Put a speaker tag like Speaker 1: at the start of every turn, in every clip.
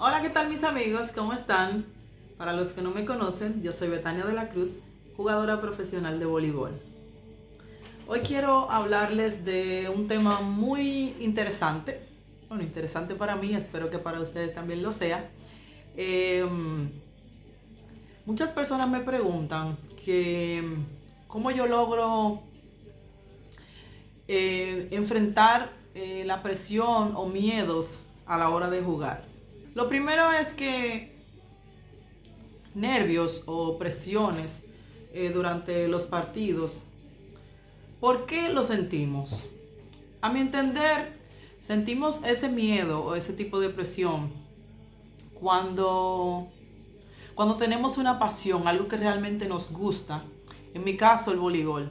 Speaker 1: Hola, ¿qué tal mis amigos? ¿Cómo están? Para los que no me conocen, yo soy Betania de la Cruz, jugadora profesional de voleibol. Hoy quiero hablarles de un tema muy interesante. Bueno, interesante para mí, espero que para ustedes también lo sea. Eh, Muchas personas me preguntan que cómo yo logro enfrentar la presión o miedos a la hora de jugar. Lo primero es que nervios o presiones durante los partidos. ¿Por qué lo sentimos? A mi entender, sentimos ese miedo o ese tipo de presión cuando, cuando tenemos una pasión, algo que realmente nos gusta. En mi caso, el voleibol.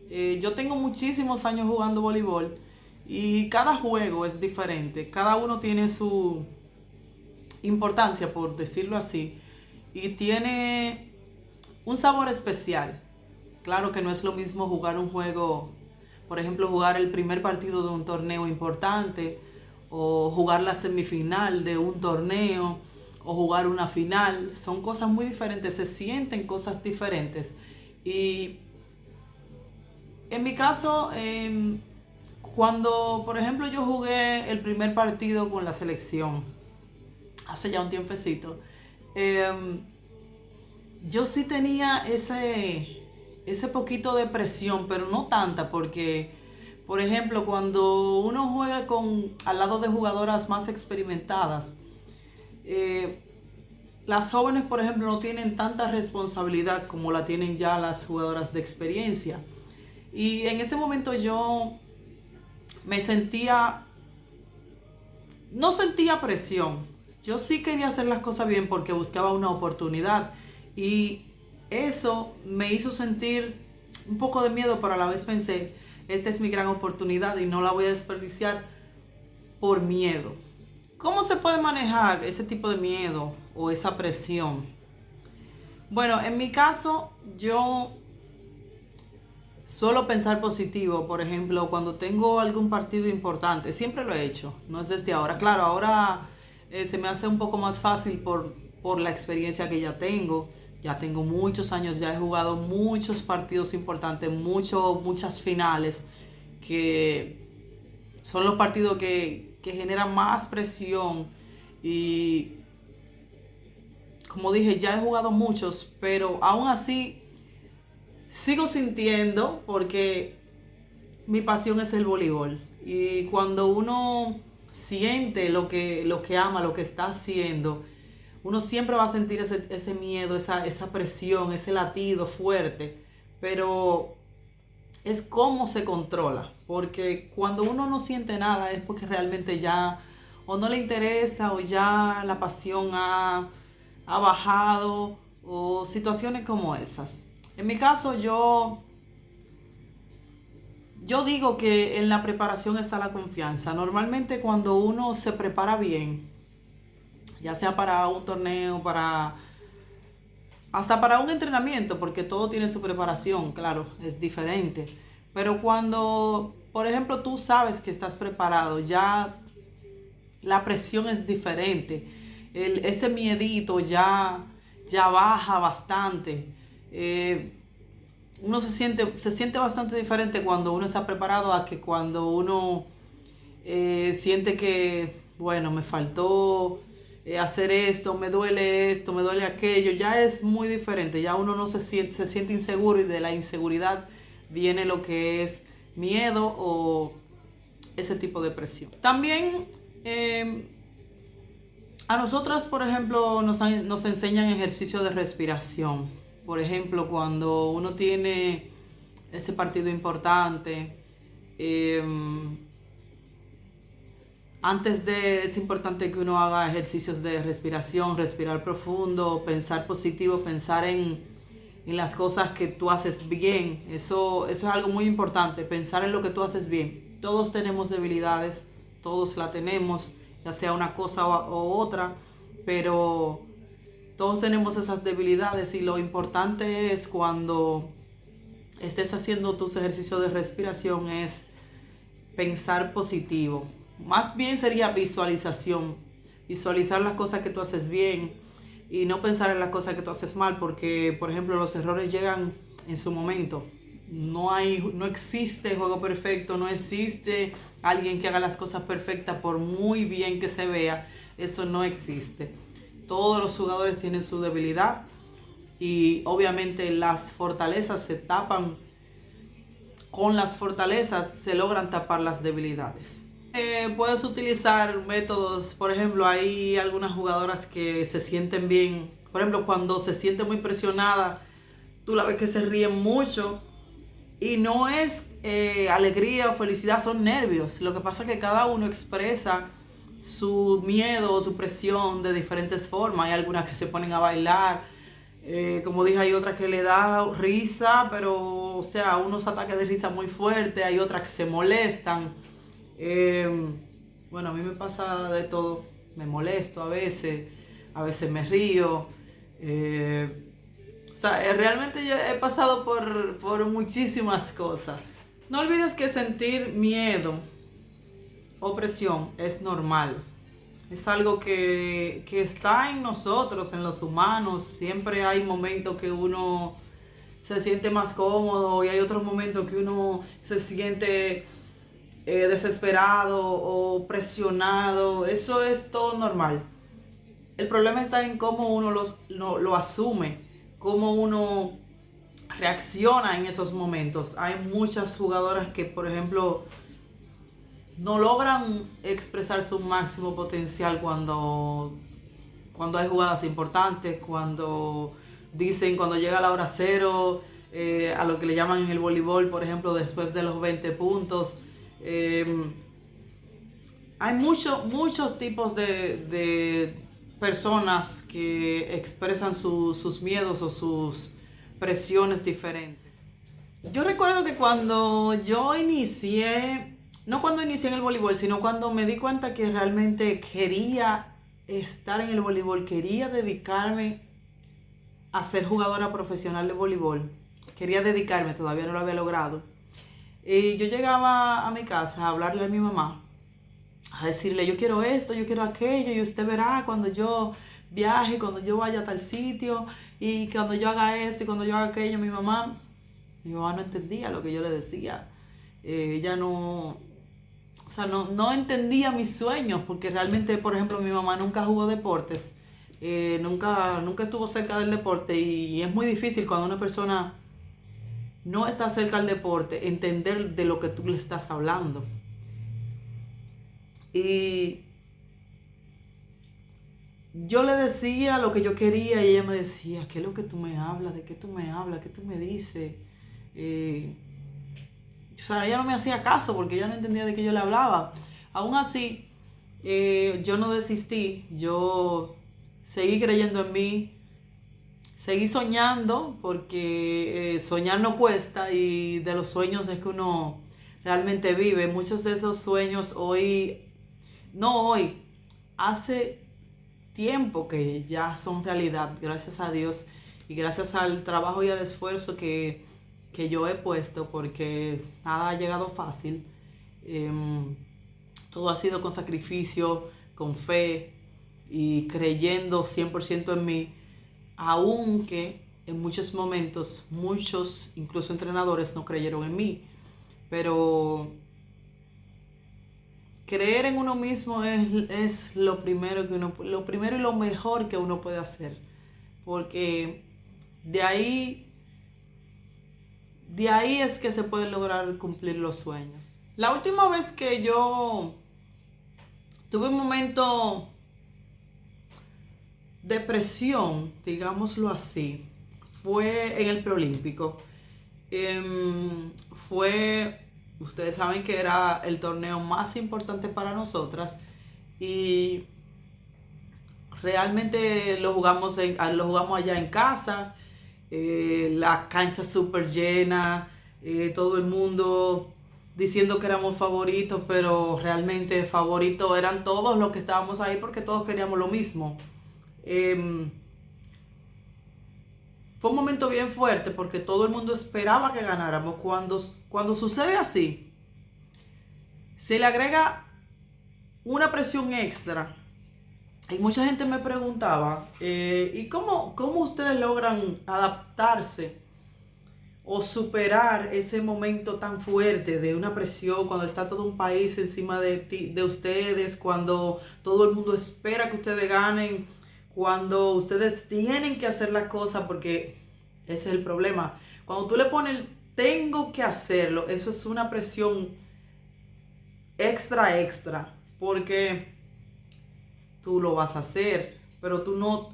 Speaker 1: Yo tengo muchísimos años jugando voleibol y cada juego es diferente. Cada uno tiene su importancia, por decirlo así, y tiene un sabor especial. Claro que no es lo mismo jugar un juego, por ejemplo, jugar el primer partido de un torneo importante, o jugar la semifinal de un torneo, o jugar una final. Son cosas muy diferentes, se sienten cosas diferentes. Y en mi caso, cuando, por ejemplo, yo jugué el primer partido con la selección, hace ya un tiempecito, eh, yo sí tenía ese poquito de presión, pero no tanta, porque, por ejemplo, cuando uno juega al lado de jugadoras más experimentadas, eh, las jóvenes, por ejemplo, no tienen tanta responsabilidad como la tienen ya las jugadoras de experiencia. Y en ese momento yo me sentía, no sentía presión. Yo sí quería hacer las cosas bien porque buscaba una oportunidad. Y eso me hizo sentir un poco de miedo, pero a la vez pensé, esta es mi gran oportunidad y no la voy a desperdiciar por miedo. ¿Cómo se puede manejar ese tipo de miedo o esa presión? Bueno, en mi caso, yo suelo pensar positivo. Por ejemplo, cuando tengo algún partido importante, siempre lo he hecho, no es desde ahora. Claro, ahora se me hace un poco más fácil por la experiencia que ya tengo. Ya tengo muchos años, ya he jugado muchos partidos importantes, muchas finales, que son los partidos que generan más presión. Y como dije, ya he jugado muchos, pero aún así sigo sintiendo porque mi pasión es el voleibol. Y cuando uno siente lo que ama, lo que está haciendo, uno siempre va a sentir ese miedo, esa presión, ese latido fuerte. Pero es cómo se controla. Porque cuando uno no siente nada es porque realmente ya o no le interesa o ya la pasión ha bajado o situaciones como esas. En mi caso yo digo que en la preparación está la confianza. Normalmente cuando uno se prepara bien, ya sea para un torneo, hasta para un entrenamiento, porque todo tiene su preparación, claro, es diferente. Pero cuando, por ejemplo, tú sabes que estás preparado, ya la presión es diferente. Ese miedito ya baja bastante. Eh, Uno se siente bastante diferente cuando uno está preparado a que cuando uno siente que, bueno, me faltó hacer esto, me duele aquello. Ya es muy diferente, ya uno no se siente inseguro, y de la inseguridad viene lo que es miedo o ese tipo de presión. También eh, a nosotras, por ejemplo, nos enseñan ejercicios de respiración. Por ejemplo, cuando uno tiene ese partido importante, eh, es importante que uno haga ejercicios de respiración, respirar profundo, pensar positivo, pensar en las cosas que tú haces bien. Eso es algo muy importante, pensar en lo que tú haces bien. Todos tenemos debilidades, todos la tenemos, ya sea una cosa o otra, pero todos tenemos esas debilidades y lo importante es cuando estés haciendo tus ejercicios de respiración es pensar positivo. Más bien sería visualización. visualizar las cosas que tú haces bien y no pensar en las cosas que tú haces mal, porque, por ejemplo, los errores llegan en su momento. No existe juego perfecto, no existe alguien que haga las cosas perfectas por muy bien que se vea. Eso no existe. Todos los jugadores tienen su debilidad y obviamente las fortalezas se tapan. Con las fortalezas se logran tapar las debilidades. Puedes utilizar métodos, por ejemplo, hay algunas jugadoras que se sienten bien. Por ejemplo, cuando se siente muy presionada, tú la ves que se ríen mucho y no es alegría o felicidad, son nervios. Lo que pasa es que cada uno expresa su miedo o su presión de diferentes formas. Hay algunas que se ponen a bailar, como dije, hay otras que le da risa, pero o sea, unos ataques de risa muy fuertes, hay otras que se molestan. Bueno, a mí me pasa de todo, me molesto a veces me río. O sea, realmente yo he pasado por muchísimas cosas. No olvides que sentir miedo o presión es normal. Es algo que está en nosotros, en los humanos. Siempre hay momentos que uno se siente más cómodo y hay otros momentos que uno se siente desesperado o presionado. Eso es todo normal. El problema está en cómo uno lo asume, cómo uno reacciona en esos momentos. Hay muchas jugadoras que, por ejemplo, no logran expresar su máximo potencial cuando hay jugadas importantes, cuando llega la hora cero, a lo que le llaman en el voleibol, por ejemplo, después de los 20 puntos. Hay muchos tipos de personas que expresan sus miedos o sus presiones diferentes. Yo recuerdo que cuando yo inicié, no cuando inicié en el voleibol, sino cuando me di cuenta que realmente quería estar en el voleibol, quería dedicarme a ser jugadora profesional de voleibol, quería dedicarme, todavía no lo había logrado. Y yo llegaba a mi casa a hablarle a mi mamá, a decirle, yo quiero esto, yo quiero aquello, y usted verá cuando yo viaje, cuando yo vaya a tal sitio, y cuando yo haga esto, y cuando yo haga aquello. Mi mamá no entendía lo que yo le decía. Ella no, o sea, no entendía mis sueños, porque realmente, por ejemplo, mi mamá nunca jugó deportes, nunca estuvo cerca del deporte, y es muy difícil cuando una persona no está cerca del deporte entender de lo que tú le estás hablando. Y yo le decía lo que yo quería y ella me decía, ¿qué es lo que tú me hablas? ¿De qué tú me hablas? ¿Qué tú me dices? O sea, ella no me hacía caso porque ella no entendía de qué yo le hablaba. Aún así, yo no desistí, yo seguí creyendo en mí, seguí soñando porque soñar no cuesta y de los sueños es que uno realmente vive. Muchos de esos sueños no hoy, hace tiempo que ya son realidad, gracias a Dios y gracias al trabajo y al esfuerzo que yo he puesto, porque nada ha llegado fácil. Todo ha sido con sacrificio, con fe y creyendo 100% en mí, aunque en muchos momentos, muchos, incluso entrenadores, no creyeron en mí. Pero creer en uno mismo es lo primero lo primero y lo mejor que uno puede hacer. Porque de ahí, de ahí es que se pueden lograr cumplir los sueños. La última vez que yo tuve un momento de presión, digámoslo así, fue en el preolímpico. Ustedes saben que era el torneo más importante para nosotras y realmente lo jugamos allá en casa, la cancha súper llena, todo el mundo diciendo que éramos favoritos, pero realmente favoritos eran todos los que estábamos ahí porque todos queríamos lo mismo. Fue un momento bien fuerte porque todo el mundo esperaba que ganáramos. Cuando sucede así, se le agrega una presión extra Y mucha gente me preguntaba, ¿y cómo ustedes logran adaptarse o superar ese momento tan fuerte de una presión cuando está todo un país encima de ustedes, cuando todo el mundo espera que ustedes ganen, cuando ustedes tienen que hacer las cosas porque ese es el problema? Cuando tú le pones tengo que hacerlo, eso es una presión extra, porque tú lo vas a hacer, pero tú no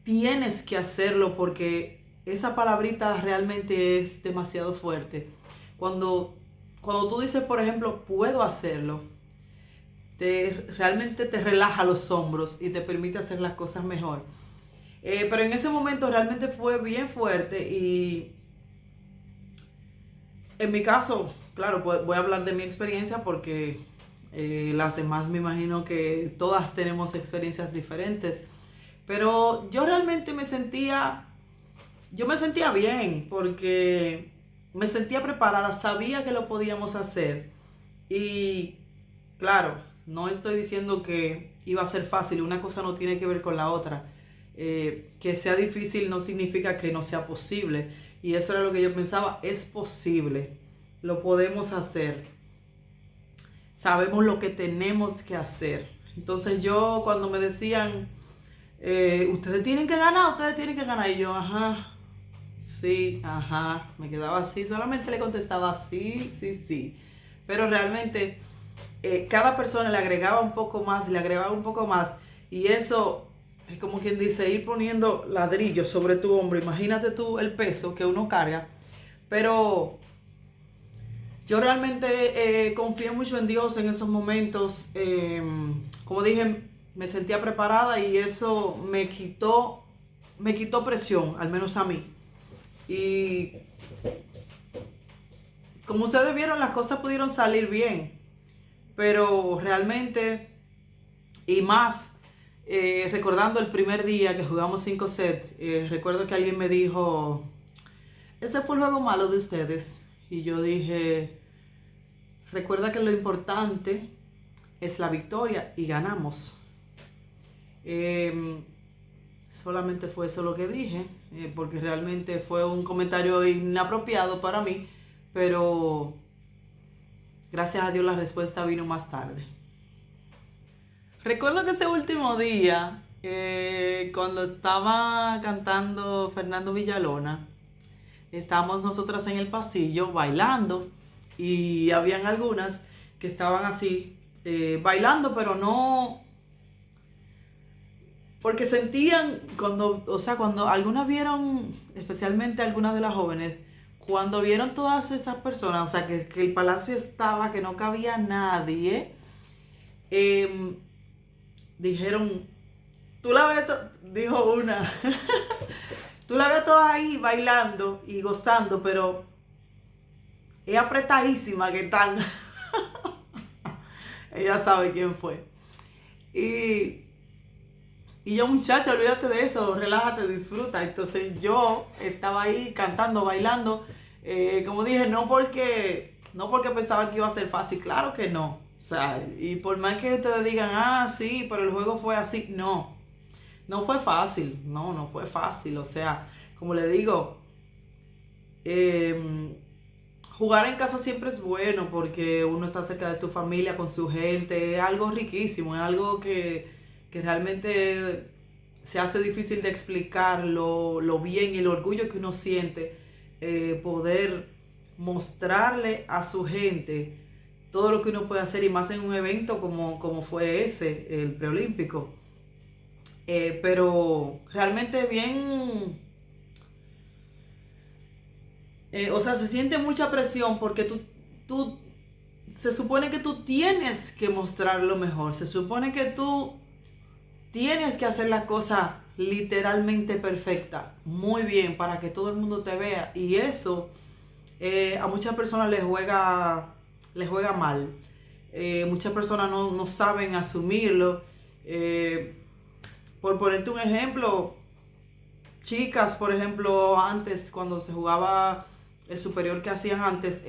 Speaker 1: tienes que hacerlo porque esa palabrita realmente es demasiado fuerte. Cuando, cuando tú dices, por ejemplo, puedo hacerlo, realmente te relaja los hombros y te permite hacer las cosas mejor. Pero en ese momento realmente fue bien fuerte y en mi caso, claro, pues voy a hablar de mi experiencia porque las demás me imagino que todas tenemos experiencias diferentes. Pero yo realmente yo me sentía bien porque me sentía preparada, sabía que lo podíamos hacer. Y claro, no estoy diciendo que iba a ser fácil, una cosa no tiene que ver con la otra. Que sea difícil no significa que no sea posible. Y eso era lo que yo pensaba, es posible, lo podemos hacer, sabemos lo que tenemos que hacer. Entonces yo cuando me decían, ustedes tienen que ganar, y yo, ajá, sí, ajá, me quedaba así, solamente le contestaba sí, sí, sí. Pero realmente cada persona le agregaba un poco más, le agregaba un poco más. Y eso es como quien dice, ir poniendo ladrillos sobre tu hombro. Imagínate tú el peso que uno carga. Pero yo realmente confié mucho en Dios en esos momentos. Como dije, me sentía preparada y eso me quitó presión, al menos a mí. Y como ustedes vieron, las cosas pudieron salir bien, pero realmente, y más, recordando el primer día que jugamos 5 sets, recuerdo que alguien me dijo, ese fue el juego malo de ustedes. Y yo dije, recuerda que lo importante es la victoria y ganamos. Eh, Solamente fue eso lo que dije, porque realmente fue un comentario inapropiado para mí, pero gracias a Dios la respuesta vino más tarde. Recuerdo que ese último día, cuando estaba cantando Fernando Villalona, estábamos nosotras en el pasillo bailando y habían algunas que estaban así, bailando, pero no, porque sentían, cuando algunas vieron, especialmente algunas de las jóvenes, cuando vieron todas esas personas, o sea, que el palacio estaba, que no cabía nadie, eh, dijeron, tú la ves, dijo una, tú la ves todas ahí bailando y gozando, pero es apretadísima que están. Ella sabe quién fue. Y Y yo, muchacha, olvídate de eso, relájate, disfruta. Entonces yo estaba ahí cantando, bailando. Como dije, no porque pensaba que iba a ser fácil, claro que no. O sea, y por más que ustedes digan, sí, pero el juego fue así, no fue fácil, no fue fácil. O sea, como le digo, eh, jugar en casa siempre es bueno porque uno está cerca de su familia, con su gente, es algo riquísimo, es algo que realmente se hace difícil de explicar lo bien y el orgullo que uno siente, poder mostrarle a su gente todo lo que uno puede hacer y más en un evento como fue ese, el preolímpico. Pero realmente bien, o sea, se siente mucha presión porque tú, se supone que tú tienes que mostrar lo mejor, se supone que tú tienes que hacer las cosas literalmente perfectas, muy bien, para que todo el mundo te vea. Y eso a muchas personas les juega mal. Muchas personas no saben asumirlo. Por ponerte un ejemplo, chicas, por ejemplo, antes, cuando se jugaba el superior que hacían antes,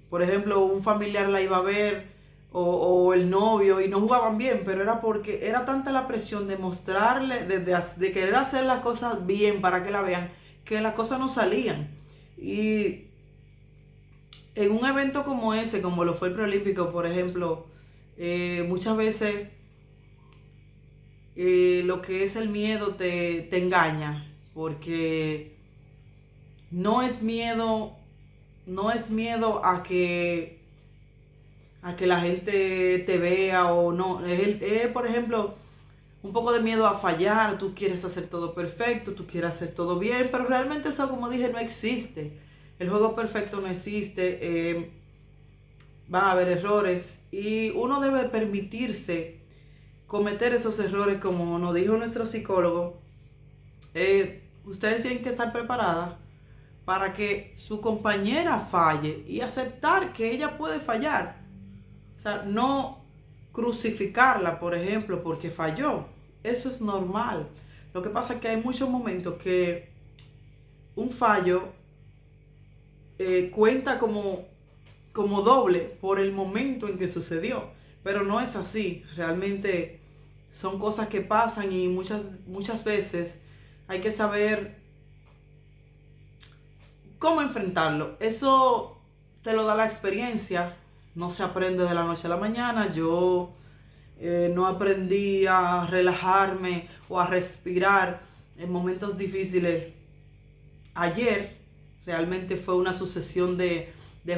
Speaker 1: por ejemplo, un familiar la iba a ver o el novio y no jugaban bien, pero era porque era tanta la presión de mostrarle, de querer hacer las cosas bien para que la vean, que las cosas no salían. Y en un evento como ese, como lo fue el preolímpico, por ejemplo, muchas veces lo que es el miedo te engaña, porque no es miedo, no es miedo a que la gente te vea o no. Por ejemplo, un poco de miedo a fallar, tú quieres hacer todo perfecto, tú quieres hacer todo bien, pero realmente eso, como dije, no existe. El juego perfecto no existe, van a haber errores y uno debe permitirse cometer esos errores, como nos dijo nuestro psicólogo. Ustedes tienen que estar preparadas para que su compañera falle y aceptar que ella puede fallar. O sea, no crucificarla, por ejemplo, porque falló. Eso es normal. Lo que pasa es que hay muchos momentos que un fallo cuenta como doble por el momento en que sucedió. Pero no es así. Realmente son cosas que pasan y muchas veces hay que saber cómo enfrentarlo. Eso te lo da la experiencia. No se aprende de la noche a la mañana. Yo no aprendí a relajarme o a respirar en momentos difíciles ayer. Realmente fue una sucesión de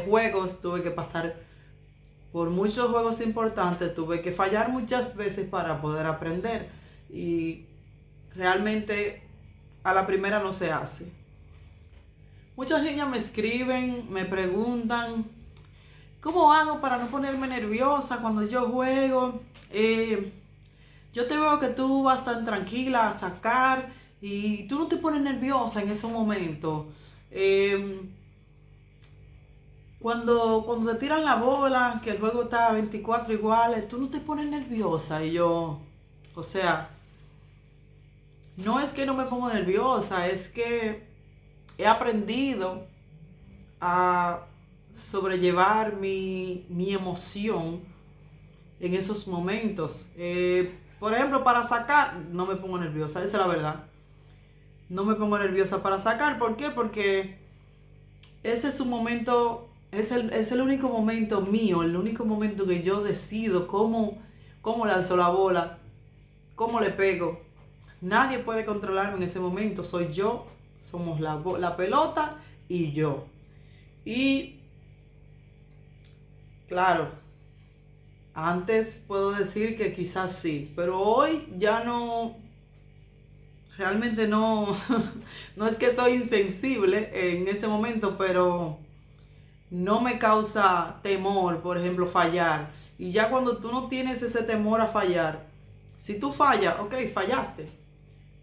Speaker 1: juegos. Tuve que pasar por muchos juegos importantes. Tuve que fallar muchas veces para poder aprender. Y realmente a la primera no se hace. Muchas niñas me escriben, me preguntan, ¿cómo hago para no ponerme nerviosa cuando yo juego? Yo te veo que tú vas tan tranquila a sacar y tú no te pones nerviosa en ese momento. Cuando te tiran la bola, que el juego está a 24 iguales, tú no te pones nerviosa. Y yo, o sea, no es que no me pongo nerviosa, es que he aprendido a sobrellevar mi emoción en esos momentos. Por ejemplo, para sacar, no me pongo nerviosa, esa es la verdad. No me pongo nerviosa para sacar. ¿Por qué? Porque ese es un momento, es el único momento mío, el único momento que yo decido cómo lanzo la bola, cómo le pego. Nadie puede controlarme en ese momento, soy yo, somos la pelota y yo. Y claro, antes puedo decir que quizás sí, pero hoy ya no, realmente no, no es que soy insensible en ese momento, pero no me causa temor, por ejemplo, fallar. Y ya cuando tú no tienes ese temor a fallar, si tú fallas, ok, fallaste,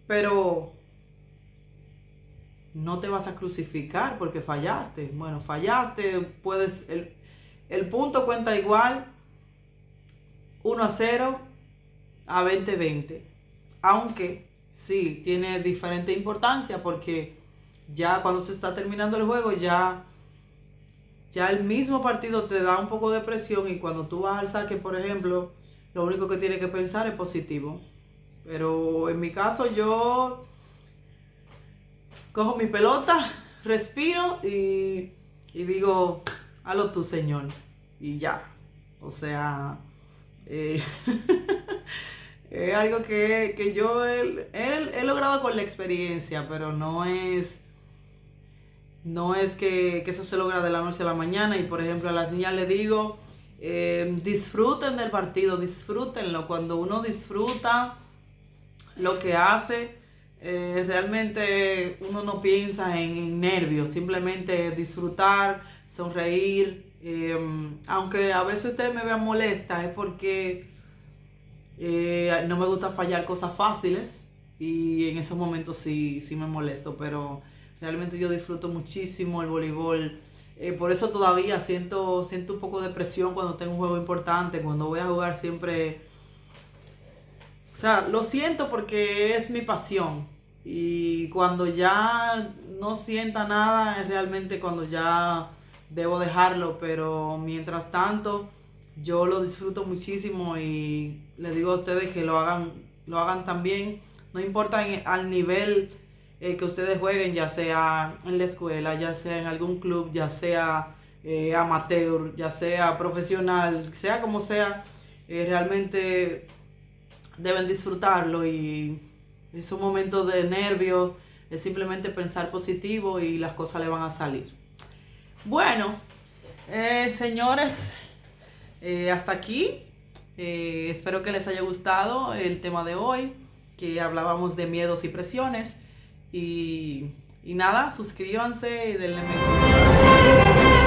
Speaker 1: pero no te vas a crucificar porque fallaste. Bueno, fallaste, el punto cuenta igual 1-0 a 20-20. Aunque sí, tiene diferente importancia porque ya cuando se está terminando el juego, ya el mismo partido te da un poco de presión y cuando tú vas al saque, por ejemplo, lo único que tienes que pensar es positivo. Pero en mi caso yo cojo mi pelota, respiro y digo, hazlo tú, Señor. Y ya. O sea, eh, es algo que yo he logrado con la experiencia, pero no es que eso se logra de la noche a la mañana. Y por ejemplo a las niñas les digo, disfruten del partido, disfrútenlo. Cuando uno disfruta lo que hace, realmente uno no piensa en nervios, simplemente disfrutar, sonreír. Aunque a veces ustedes me vean molesta, es porque no me gusta fallar cosas fáciles y en esos momentos sí me molesto, pero realmente yo disfruto muchísimo el voleibol. Por eso todavía siento un poco de presión cuando tengo un juego importante, cuando voy a jugar siempre. O sea, lo siento porque es mi pasión. Y cuando ya no sienta nada, es realmente cuando ya debo dejarlo. Pero mientras tanto, Yo lo disfruto muchísimo y le digo a ustedes que lo hagan también. No importa al nivel que ustedes jueguen, ya sea en la escuela, ya sea en algún club, ya sea amateur, ya sea profesional, sea como sea, realmente deben disfrutarlo y es un momento de nervio, es simplemente pensar positivo y las cosas le van a salir. Bueno, señores, hasta aquí. Espero que les haya gustado el tema de hoy, que hablábamos de miedos y presiones. Y nada, suscríbanse y denle me gusta.